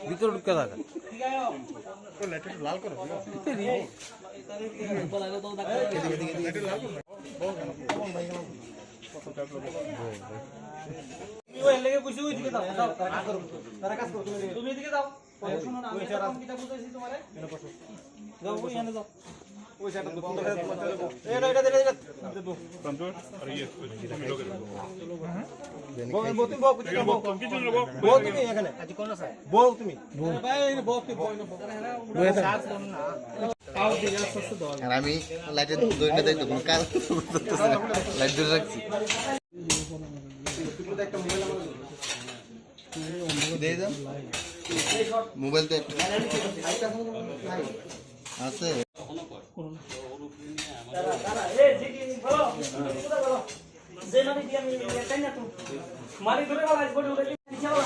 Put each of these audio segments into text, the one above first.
ভিতরে ঢুকে থাকা লাল করো তুমি এদিকে যাও শোনো না আমি কিটা বুঝাইছি তোমারে যাও এখানে যাও ওই সাইডে এটা দেবো কন্ট্রোল আর ইয়ে তুমি লোকে বল তুমি বল কিছু না বল তুমি এখানে আজ কোন আছে বল তুমি ভাই বল তুমি বল না পাও দিয়ে আসছে দাও আর আমি লাইটের দইটা দেই তো কোন কাজ লাইট ধরে রাখছি একটা মোবাইল আমার দে দাও মোবাইল তো আছে এই জিকি বলো কোথা বলো যে মানে কি আমি তাই না তুমি মারি ধরে বলা বডি উড়ে নিচে বলা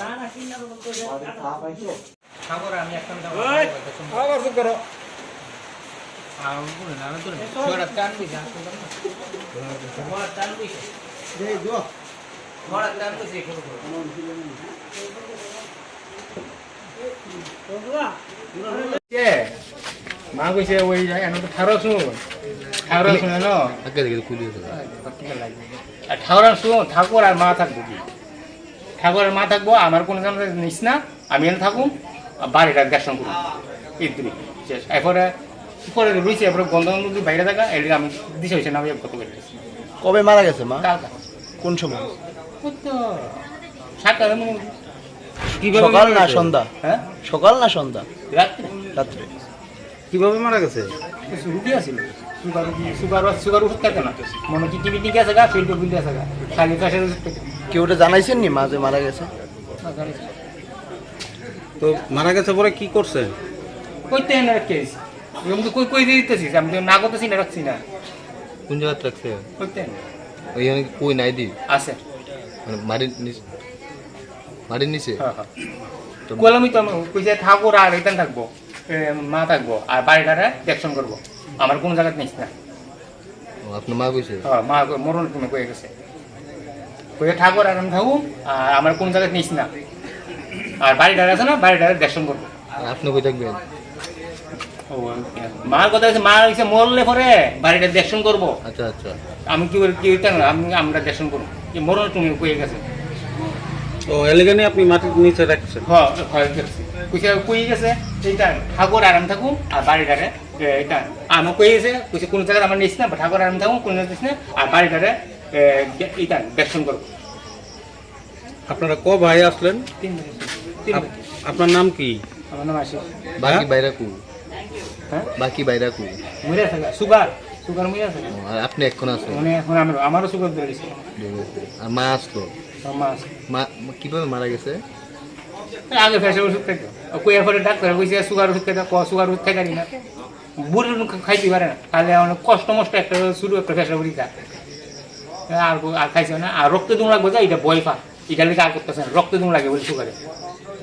না না কিনা বলতো খাবার আমি একটা দাও আবার তো করো আর কোন না তো ছোড়া টান দিছ ছোড়া টান দিছ দে দো ছোড়া টান দিছ করো কে মা কইছে ওই এনো তো 18 শুনো না আগে দেখে খুলিও তো আর 18 শুনো ঠাকুর আর মা থাকবো কি ঠাকুরের মা থাকবো আমার কোনো জানা নিস না আমি এনে থাকুম বাড়িটা দর্শন করুন এই দুই শেষ এরপরে পরে রয়েছে এরপরে গন্ধ যদি বাইরে থাকা এদিকে আমি দিশে হয়েছে না আমি কত করে কবে মারা গেছে মা কালকা কোন সময় তো 7টার মধ্যে সকাল না সন্ধ্যা হ্যাঁ সকাল না সন্ধ্যা রাত্রে রাত্রে কিভাবে মারা গেছে রুগী আছিল সুগার ওষুধ থাকে না মনে কি টিভি টিকে আছে গা ফিল্ড বিল্ড আছে গা খালি কাশের ওষুধ থাকে কেউ ওটা জানাইছেন নি মাঝে মারা গেছে তো মারা গেছে পরে কি করছে কইতে না কেস আমি তো কই দিতেছিস আমি তো না করতেছি না রাখছি না কোন জায়গায় রাখছে কইতে ওইখানে কই নাই দি আছে মানে মারির নিচে হ্যাঁ হ্যাঁ তো কলমি তো কইছে ঠাকুর আর এখান থাকবো মা থাকবো আর বাড়িটারে দেখশন করবো আমার কোন জায়গায় নিস না আপনার মা কইছে হ্যাঁ মা মরণ তুমি কয়ে গেছে কইছে ঠাকুর আর আমি থাকবো আর আমার কোন জায়গায় নিস না আর বাড়িটারে আছে না বাড়িটারে দেখশন করবো আপনি কই থাকবেন মার কথা হচ্ছে মা হচ্ছে মরলে পরে বাড়িটা দেখশন করবো আচ্ছা আচ্ছা আমি কি কি আমরা দেখশন করবো মরণ তুমি কয়ে গেছে ও এলাকানে আপনি মাটির নিচে রাখছেন হ্যাঁ হয় গেছে কইছে কই গেছে এইটা ঠাকুর আরাম থাকুন আর বাড়িটারে এটা আমি কই গেছে কইছে কোন জায়গায় আমার নিস না ঠাকুর আরাম থাকুন কোন জায়গায় নিস না আর বাড়িটারে এইটা দেখশন করবো আপনারা ক ভাই আসলেন আপনার নাম কি আমার নাম আশিস বাকি বাইরা কু হ্যাঁ বাকি বাইরা কু মরে থাকে সুগার মরে আছে আর আপনি এখন আছেন মানে এখন আমারও সুগার ধরে গেছে আর মা আসলো মা কিভাবে মারা গেছে আগে ফেসে ওষুধ খেতে কই এরপরে ডাক্তার কইছে সুগার ওষুধ খেতে সুগার ওষুধ খেতে না বুড়ি খাইতে পারে না তাহলে অনেক কষ্ট মষ্ট একটা শুরু একটা ফেসা বুড়ি খা আর খাইছে না আর রক্ত দুম লাগবে যা এটা বয় পা এটা লেগে আর করতেছে না রক্ত দুম লাগে বলে সুগারে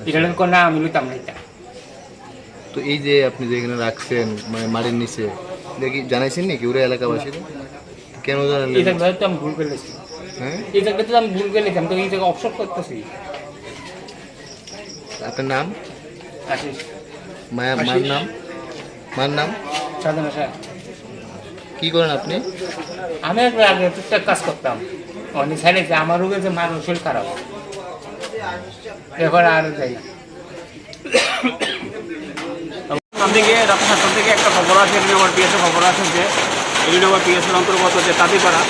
এটা লেগে না আমি লইতাম না এটা তো এই যে আপনি যেখানে রাখছেন মানে মাটির নিচে দেখি জানাইছেন নি কেউরা এলাকাবাসী কেন জানালেন এই জায়গায় তো আমি ভুল করে লেছি হ্যাঁ এই জায়গাতে আমি ভুল করে লেছি আমি তো এই জায়গায় অবসর করতেছি আপনার নাম আশিস মার নাম সাধনা স্যার কি করেন আপনি আমি আগে টুকটাক কাজ করতাম অনেক সাইডে আমার রোগের যে মানুষ শরীর খারাপ এবার আর যাই না থেকে রাত 7টা থেকে একটা খবর আছে এলিনগর পিএসের খবর আছে যে এলিনগর পিএসের অন্তর্গত যে তাঁতিপাড়ার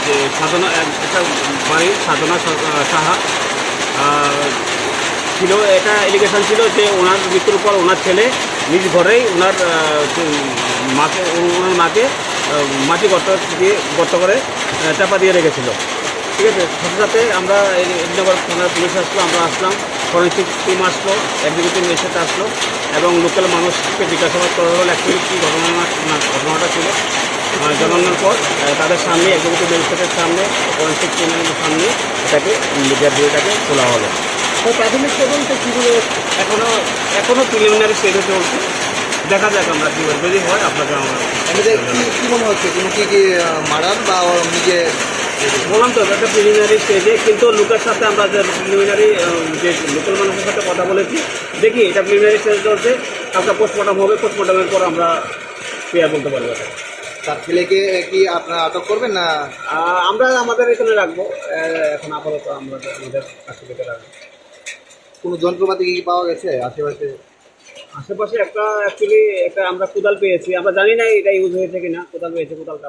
যে সাধনা একটা বাড়ি সাধনা সাহা ছিল এটা এলিগেশন ছিল যে ওনার মৃত্যুর পর ওনার ছেলে নিজ ঘরেই ওনার মাকে মাটি গর্ত করে চাপা দিয়ে রেখেছিল। ঠিক আছে, সাথে সাথে আমরা এডিনগর থানার পুলিশ আসলো, আমরা আসলাম, ফরেন্সিক টিম আসলো, এক্সিকিউটিভ ম্যাজিস্ট্রেট আসলো এবং লোকাল মানুষকে জিজ্ঞাসাবাদ করা হলো অ্যাকচুয়ালি কী ঘটনাটা ছিল। জানানোর পর তাদের সামনে এক্সিকিউটিভ ম্যাজিস্ট্রেটের সামনে ফরেন্সিক টিমের সামনে এটাকে ডেটাকে খোলা হলো। প্রাথমিক তদন্তে কীভাবে এখনও প্রিলিমিনারি স্টেজে চলছে, দেখা যাক আমরা কী বলবো, যদি হয় আপনাকে আমরা কি মনে হচ্ছে কোনো কি মারান বা নিজে বললাম তো একটা প্রিলিমিনারি স্টেজে, কিন্তু লোকের সাথে আমরা যে প্রিলিমিনারি যে লোকাল মানুষের সাথে কথা বলেছি, দেখি এটা প্রিলিমিনারি স্টেজ চলছে, কালকে পোস্টমর্টম হবে, পোস্টমর্টমের পর আমরা ক্লিয়ার বলতে পারবো। তার ছেলেকে কি আপনারা আটক করবেন না? আমরা আমাদের এখানে রাখবো, এখন আপাতত আমরা আমাদের কাছে রাখবো। কোনো যন্ত্রপাতি কি পাওয়া গেছে আশেপাশে একটা অ্যাকচুয়ালি একটা আমরা কোদাল পেয়েছি, আমরা জানি না এটা ইউজ হয়েছে কিনা, কোদাল পেয়েছি, কোদালটা